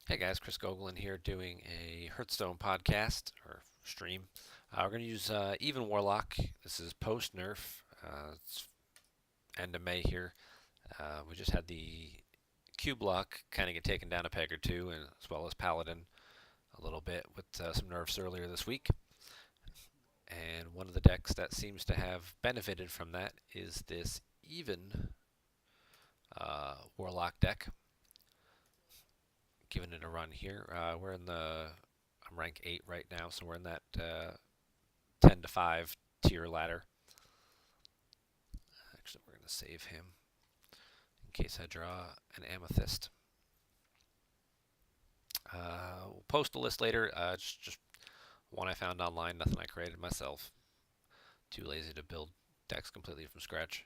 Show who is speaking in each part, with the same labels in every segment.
Speaker 1: Hey guys, Chris Gogolin here doing a Hearthstone podcast or stream. We're going to use Even Warlock. This is post nerf. It's end of May here. We just had the Q block kind of get taken down a peg or two, and as well as Paladin a little bit with some nerfs earlier this week. And one of the decks that seems to have benefited from that is this Even Warlock deck. Giving it a run here. I'm rank 8 right now, so we're in that 10 to 5 tier ladder. Actually, we're going to save him in case I draw an amethyst. We'll post a list later. Just one I found online, nothing I created myself. Too lazy to build decks completely from scratch.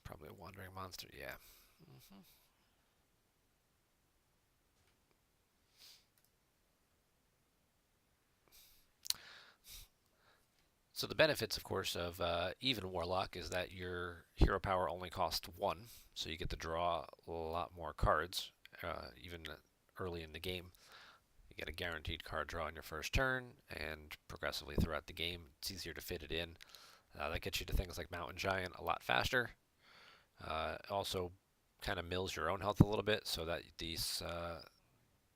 Speaker 1: Probably a wandering monster, yeah. Mm-hmm. So the benefits, of course, of even Warlock is that your hero power only costs 1, so you get to draw a lot more cards, even early in the game. You get a guaranteed card draw on your first turn, and progressively throughout the game, it's easier to fit it in. That gets you to things like Mountain Giant a lot faster. Also, kind of mills your own health a little bit, so that these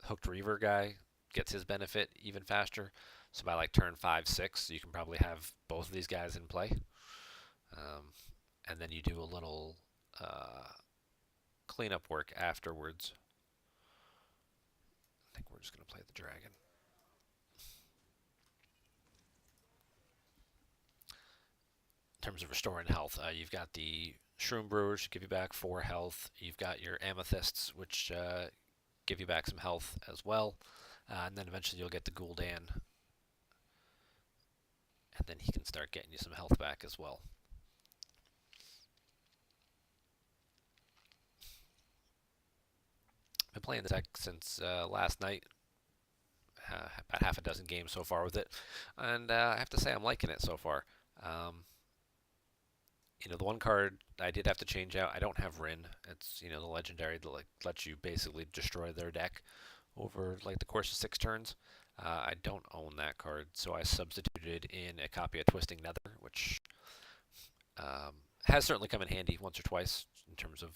Speaker 1: Hooked Reaver guy gets his benefit even faster. So by like turn 5, 6, you can probably have both of these guys in play. Um, and then you do a little cleanup work afterwards. I think we're just going to play the dragon. In terms of restoring health, you've got the Shroom Brewers, give you back 4 health. You've got your Amethysts, which give you back some health as well. And then eventually you'll get the Gul'dan, and then he can start getting you some health back as well. Been playing this deck since last night. About half a dozen games so far with it, and I have to say I'm liking it so far. Um, the one card I did have to change out. I don't have Rin. It's the legendary that like lets you basically destroy their deck over like the course of 6 turns. I don't own that card, so I substituted in a copy of Twisting Nether, which has certainly come in handy once or twice in terms of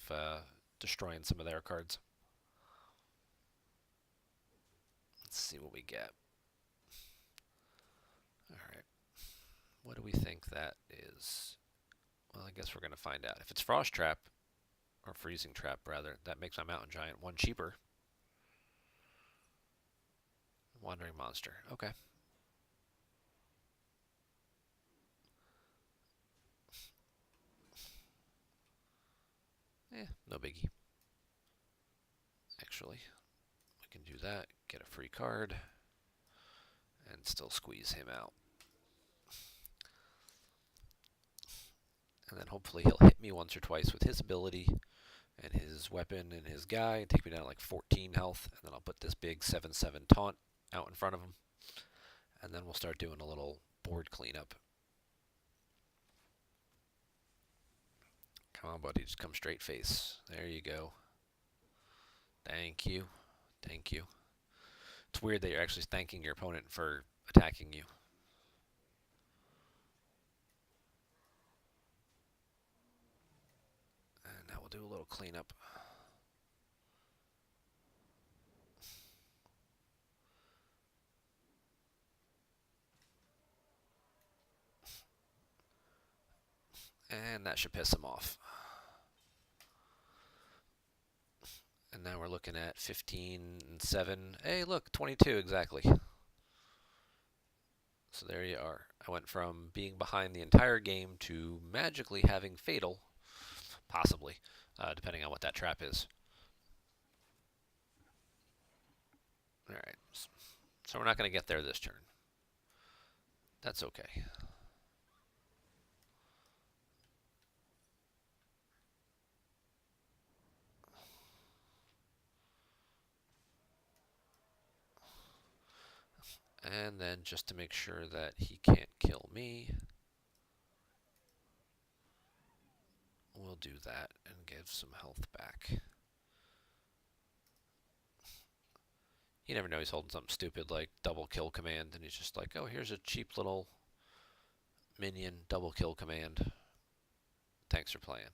Speaker 1: destroying some of their cards. Let's see what we get. All right, what do we think that is? Well, I guess we're going to find out. If it's Frost Trap, or Freezing Trap rather, that makes my Mountain Giant 1 cheaper. Wandering Monster. Okay. No biggie. Actually, we can do that, get a free card, and still squeeze him out. And then hopefully he'll hit me once or twice with his ability and his weapon and his guy, and take me down to like 14 health, and then I'll put this big 7/7 taunt out in front of him, and then we'll start doing a little board cleanup. Come on, buddy, just come straight face. There you go. Thank you. Thank you. It's weird that you're actually thanking your opponent for attacking you. And now we'll do a little cleanup. And that should piss him off. And now we're looking at 15 and 7. Hey, look, 22 exactly. So there you are. I went from being behind the entire game to magically having Fatal, possibly, depending on what that trap is. Alright, so we're not going to get there this turn. That's okay. And then just to make sure that he can't kill me, we'll do that and give some health back. You never know, he's holding something stupid like double kill command, and he's just like, oh, here's a cheap little minion double kill command. Thanks for playing.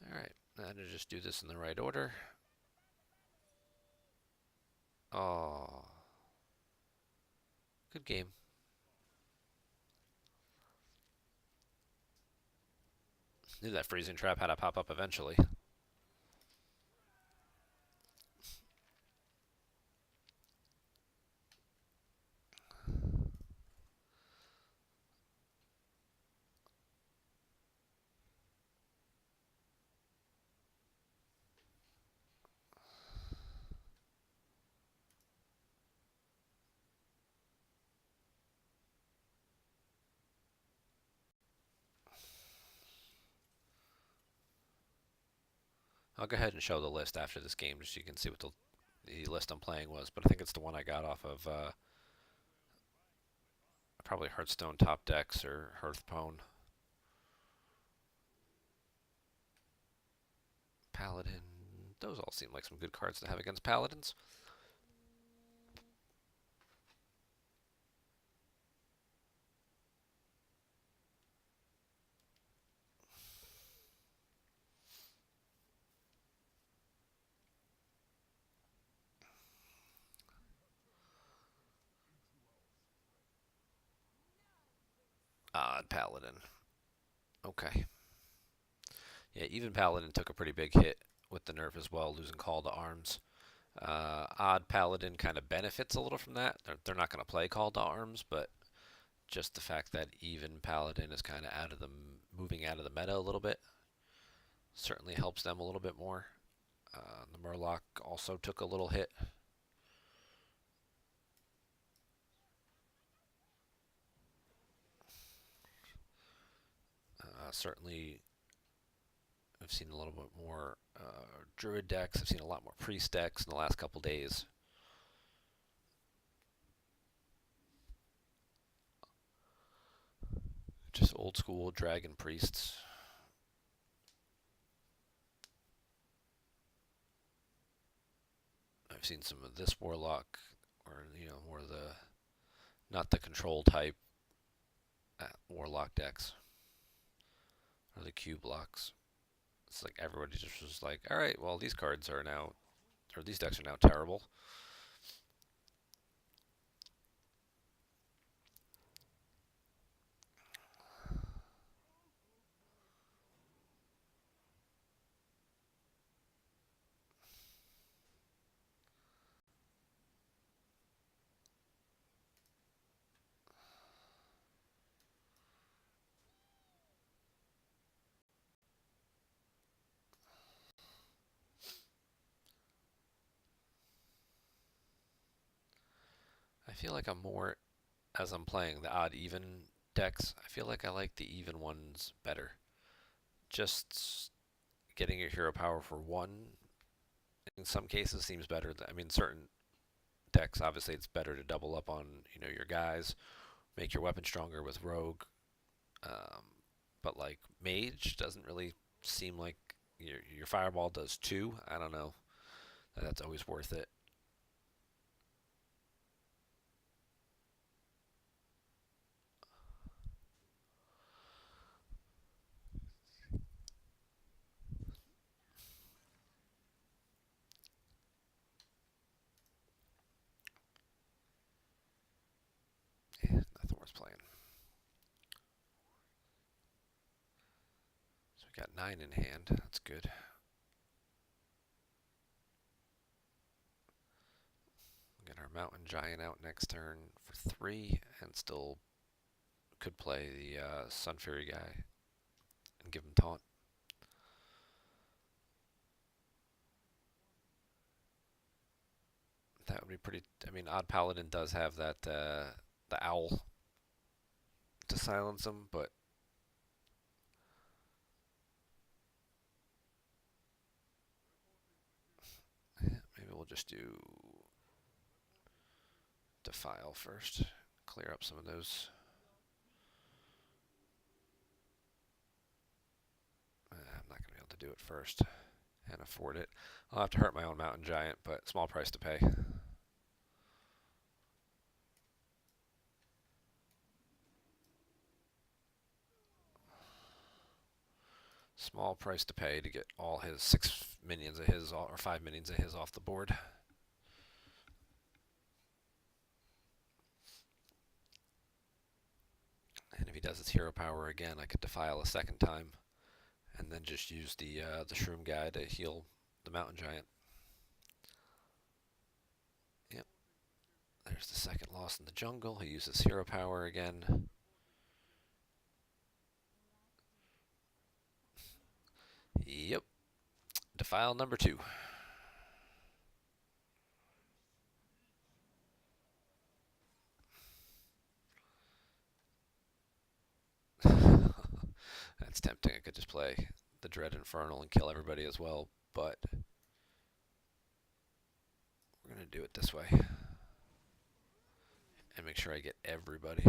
Speaker 1: Alright, now to just do this in the right order. Oh, good game. Knew that freezing trap had to pop up eventually. I'll go ahead and show the list after this game just so you can see what the list I'm playing was, but I think it's the one I got off of probably Hearthstone Top Decks or Hearthstone. Paladin. Those all seem like some good cards to have against Paladins. Odd Paladin. Okay. Yeah, even Paladin took a pretty big hit with the nerf as well, losing Call to Arms. Odd Paladin kind of benefits a little from that. They're not going to play Call to Arms, but just the fact that even Paladin is kind of moving out of the meta a little bit certainly helps them a little bit more. The Warlock also took a little hit. Certainly, I've seen a little bit more Druid decks. I've seen a lot more Priest decks in the last couple days. Just old school Dragon Priests. I've seen some of this Warlock, or more the not the control type Warlock decks, or the Q blocks. It's like everybody just was like, all right, well these cards are now, or these decks are now terrible. I feel like I'm more, as I'm playing the odd even decks, I feel like I like the even ones better. Just getting your hero power for one, in some cases, seems better. I mean, certain decks, obviously, it's better to double up on your guys, make your weapon stronger with rogue. Um, but like mage doesn't really seem like your fireball does too. I don't know. That's always worth it. Yeah, nothing worth playing. So we got 9 in hand. That's good. Get our mountain giant out next turn for 3, and still could play the Sun Fury guy and give him taunt. That would be pretty. I mean, Odd Paladin does have that the owl to silence him, but maybe we'll just do Defile first. Clear up some of those. I'm not going to be able to do it first and afford it. I'll have to hurt my own mountain giant, but small price to pay. Small price to pay to get all his 6 minions of his, or 5 minions of his off the board. And if he does his hero power again, I could Defile a second time, and then just use the Shroom guy to heal the mountain giant. Yep. There's the second loss in the jungle. He uses hero power again. Yep. Defile number 2. That's tempting. I could just play the Dread Infernal and kill everybody as well, but we're going to do it this way and make sure I get everybody.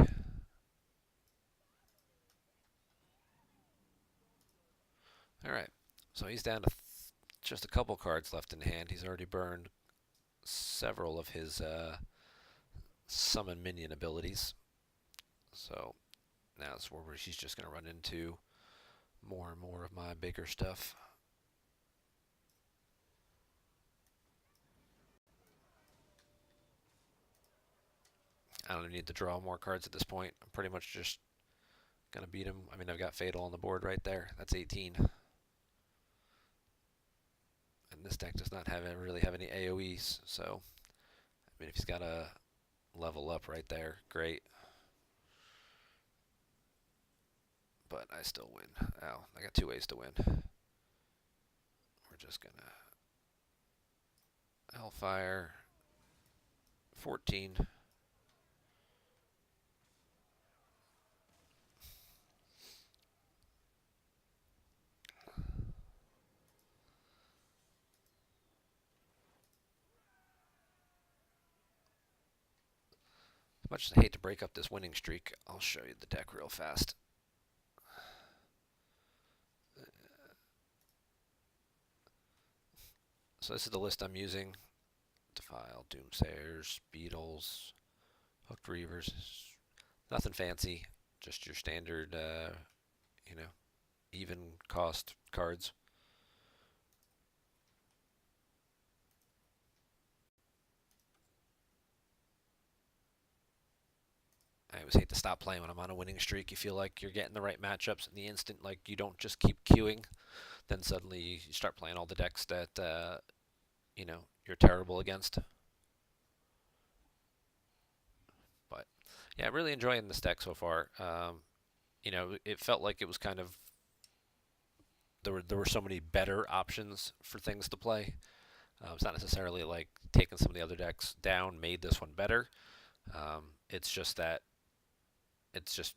Speaker 1: Alright, so he's down to just a couple cards left in hand. He's already burned several of his summon minion abilities. So now it's where he's just going to run into more and more of my bigger stuff. I don't need to draw more cards at this point. I'm pretty much just going to beat him. I mean, I've got Fatal on the board right there. That's 18. And this deck does not really have any AoEs, so I mean, if he's got a level up right there, great. But I still win. Ow, I got 2 ways to win. We're just gonna Hellfire 14. As much as I hate to break up this winning streak, I'll show you the deck real fast. So this is the list I'm using. Defile, Doomsayers, Beetles, Hooked Reavers. Nothing fancy, just your standard, you know, even cost cards. I always hate to stop playing when I'm on a winning streak. You feel like you're getting the right matchups in the instant, like you don't just keep queuing. Then suddenly you start playing all the decks that, you know, you're terrible against. But yeah, I'm really enjoying this deck so far. You know, it felt like it was kind of there were so many better options for things to play. It's not necessarily like taking some of the other decks down made this one better. It's just that it's just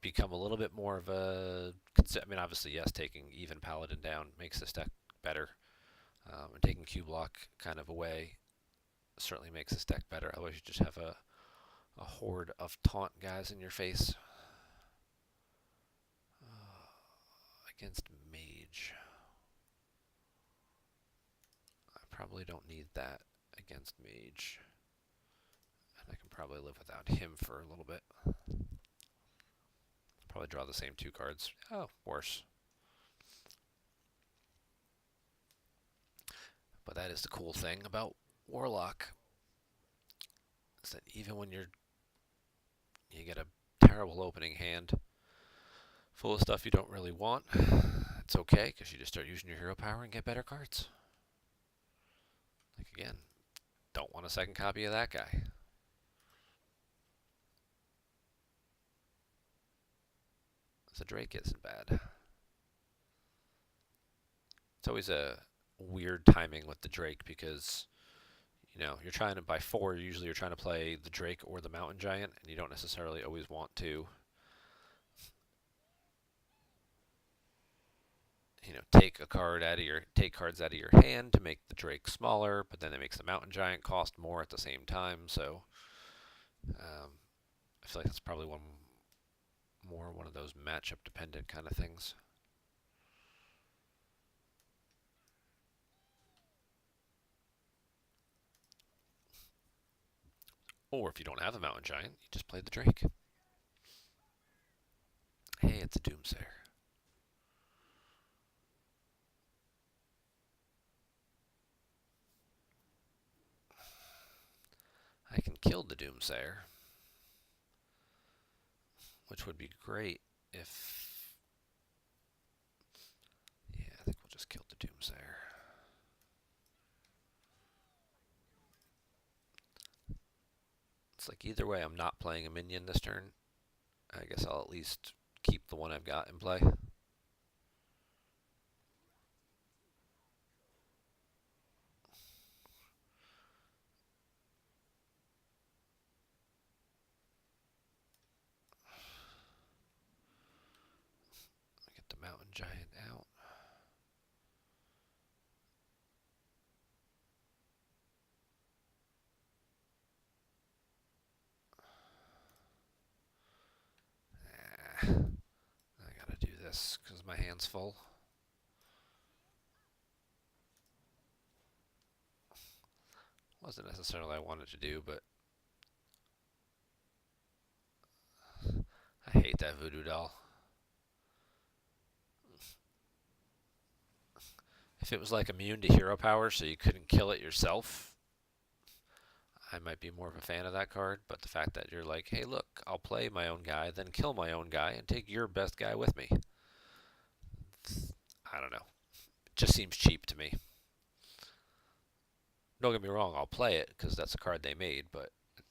Speaker 1: become a little bit more of a. I mean, obviously, yes, taking even Paladin down makes this deck better, and taking Q Block kind of away certainly makes this deck better. Otherwise, you just have a horde of taunt guys in your face. Against Mage. I probably don't need that against Mage. And I can probably live without him for a little bit. Probably draw the same 2 cards. Oh, worse. But that is the cool thing about Warlock. Is that even when you get a terrible opening hand full of stuff you don't really want, it's okay because you just start using your hero power and get better cards. Like again, don't want a second copy of that guy. The Drake isn't bad. It's always a weird timing with the Drake because You know, you're trying to, by 4, usually you're trying to play the Drake or the Mountain Giant, and you don't necessarily always want to, you know, take cards out of your hand to make the Drake smaller, but then it makes the Mountain Giant cost more at the same time. So I feel like that's probably one of those matchup dependent kind of things. Or if you don't have the Mountain Giant, you just play the Drake. Hey, it's a Doomsayer. I can kill the Doomsayer, which would be great if... Yeah, I think we'll just kill the Doomsayer. It's like either way, I'm not playing a minion this turn. I guess I'll at least keep the one I've got in play. Get the Mountain Giant out. I gotta do this because my hand's full. Wasn't necessarily what I wanted to do, but I hate that voodoo doll. If it was like immune to hero power so you couldn't kill it yourself, I might be more of a fan of that card. But the fact that you're like, hey, look, I'll play my own guy, then kill my own guy, and take your best guy with me. I don't know. It just seems cheap to me. Don't get me wrong, I'll play it because that's a card they made, but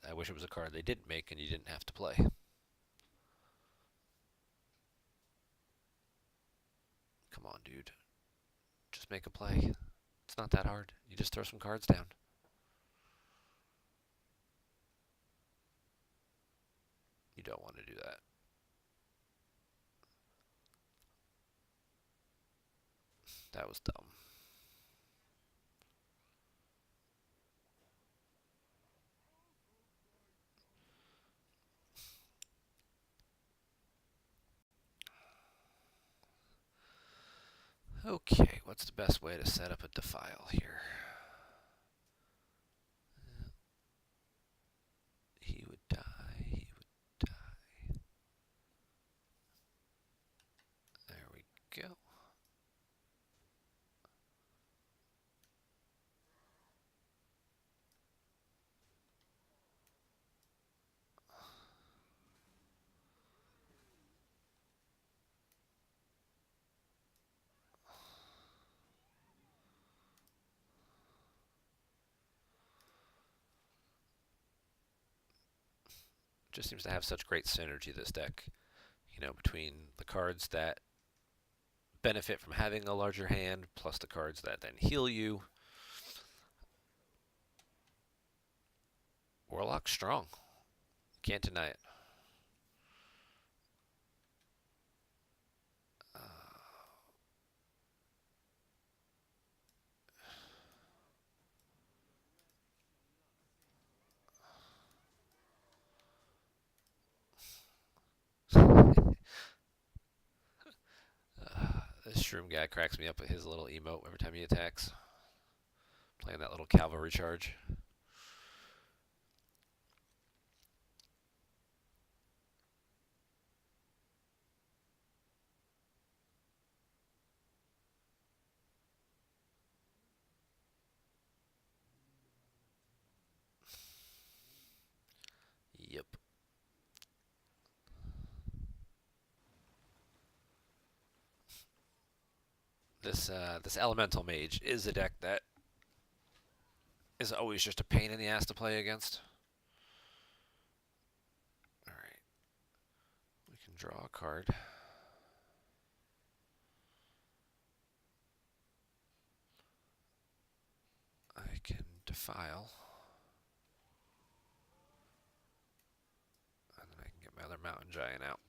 Speaker 1: I wish it was a card they didn't make and you didn't have to play. Come on, dude. Just make a play. It's not that hard. You just throw some cards down. You don't want to do that. That was dumb. Okay, what's the best way to set up a defile here? He would die. He would die. There we go. Just seems to have such great synergy, this deck. You know, between the cards that benefit from having a larger hand, plus the cards that then heal you. Warlock's strong. Can't deny it. This shroom guy cracks me up with his little emote every time he attacks. Playing that little cavalry charge. Yep. This elemental mage is a deck that is always just a pain in the ass to play against. All right, we can draw a card. I can defile. my other mountain giant out.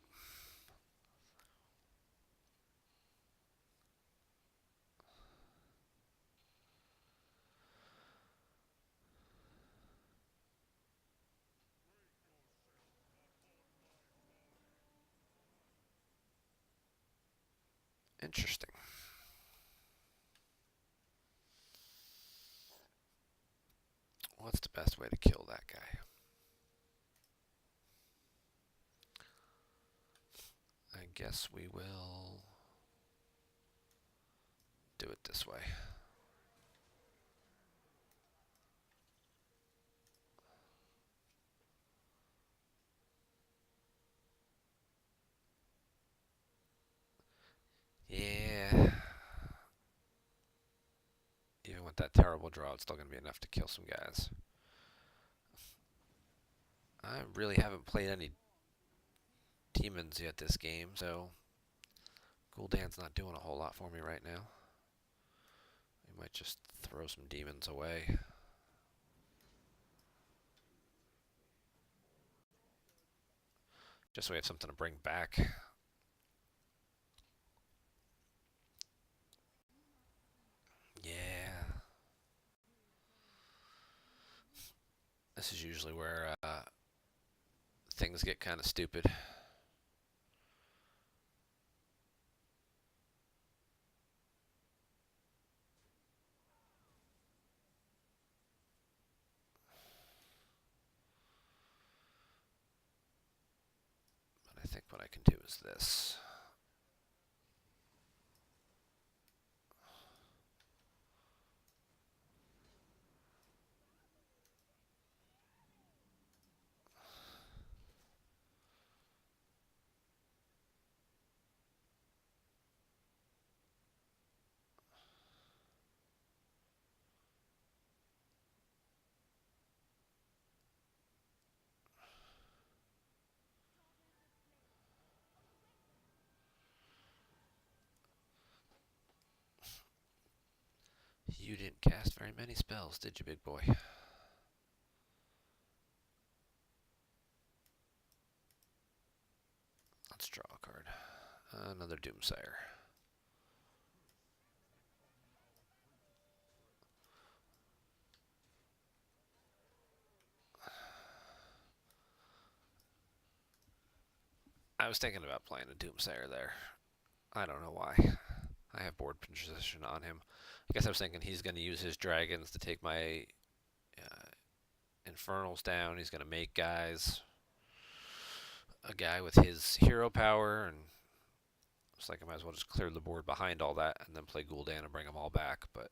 Speaker 1: Interesting. What's the best way to kill that guy? I guess we will do it this way. Yeah. Even with that terrible draw, it's still going to be enough to kill some guys. I really haven't played any demons yet this game, so Gul'dan's not doing a whole lot for me right now. We might just throw some demons away. Just so we have something to bring back. Yeah. This is usually where things get kind of stupid. But I think what I can do is this. You didn't cast very many spells, did you, big boy? Let's draw a card. Another Doomsire. I was thinking about playing a Doomsire there. I don't know why. I have board position on him. I guess I was thinking he's going to use his dragons to take my Infernals down. He's going to make guys. A guy with his hero power, and it's like I might as well just clear the board behind all that and then play Gul'dan and bring them all back, but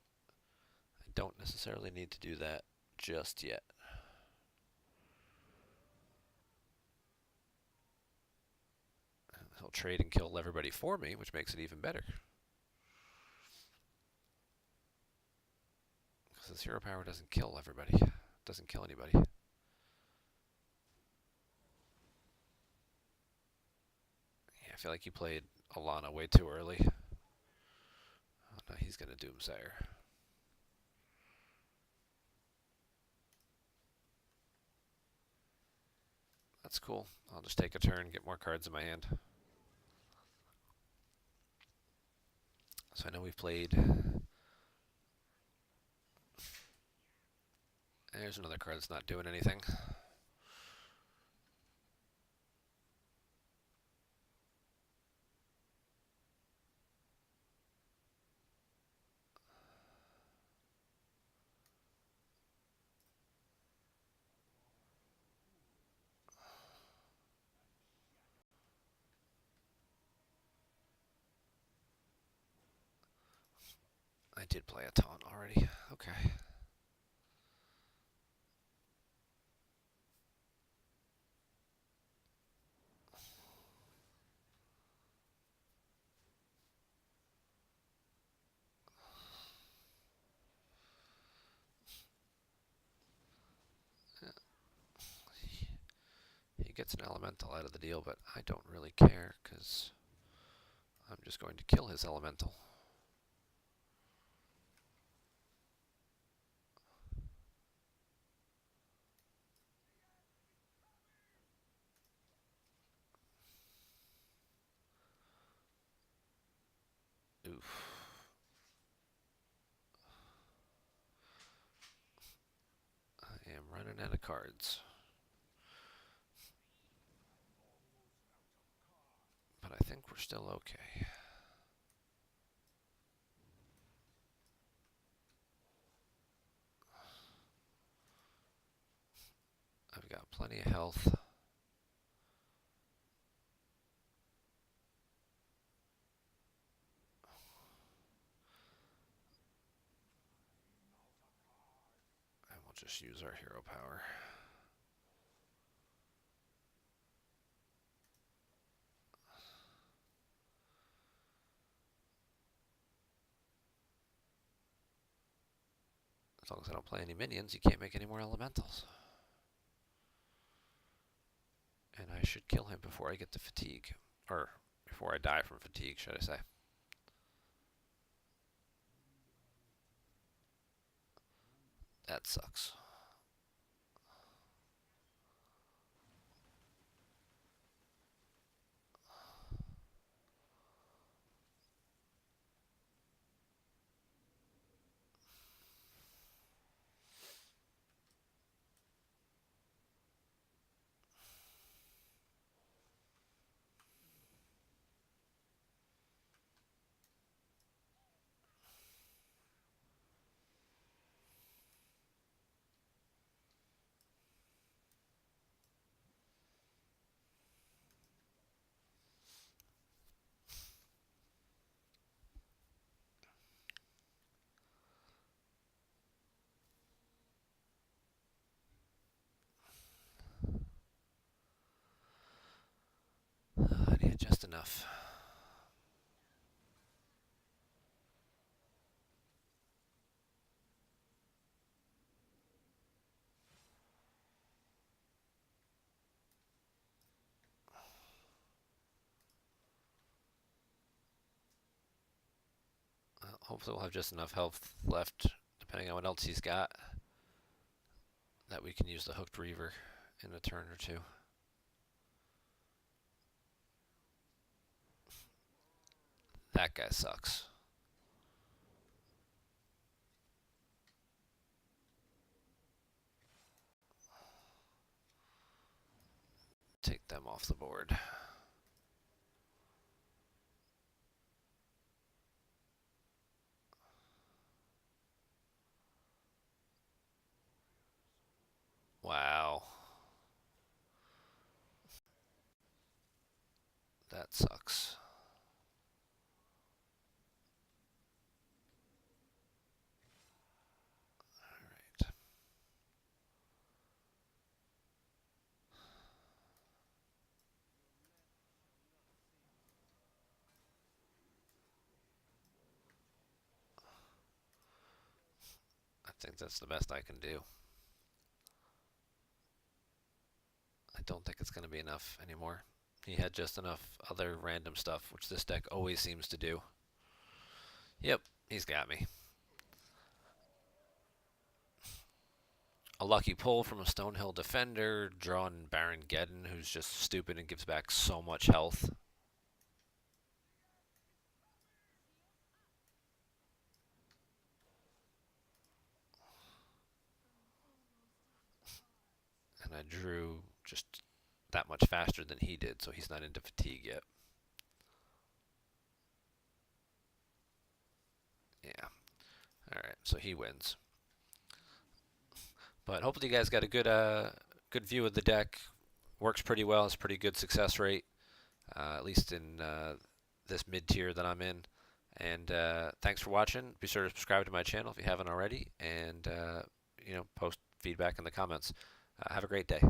Speaker 1: I don't necessarily need to do that just yet. He'll trade and kill everybody for me, which makes it even better. Because his hero power doesn't kill everybody. Doesn't kill anybody. Yeah, I feel like he played Alana way too early. Oh, no, he's going to Doomsire. That's cool. I'll just take a turn, get more cards in my hand. So I know we've played... There's another card that's not doing anything. I did play a taunt already. Okay. He gets an elemental out of the deal, but I don't really care because I'm just going to kill his elemental. I'm running out of cards. But I think we're still okay. I've got plenty of health. And we'll just use our hero power. As long as I don't play any minions, you can't make any more elementals. And I should kill him before I get to fatigue. Or before I die from fatigue, should I say. That sucks. I need just enough. Hopefully we'll have just enough health left, depending on what else he's got, that we can use the Hooked Reaver in a turn or two. That guy sucks. Take them off the board. Wow. That sucks. Alright. I think that's the best I can do. I don't think it's going to be enough anymore. He had just enough other random stuff, which this deck always seems to do. Yep, he's got me. A lucky pull from a Stonehill Defender, drawing Baron Geddon, who's just stupid and gives back so much health. And I drew just that much faster than he did, so he's not into fatigue yet. Yeah. Alright, so he wins. But hopefully you guys got a good view of the deck. Works pretty well. It's a pretty good success rate, at least in this mid-tier that I'm in. And thanks for watching. Be sure to subscribe to my channel if you haven't already, and post feedback in the comments. Have a great day.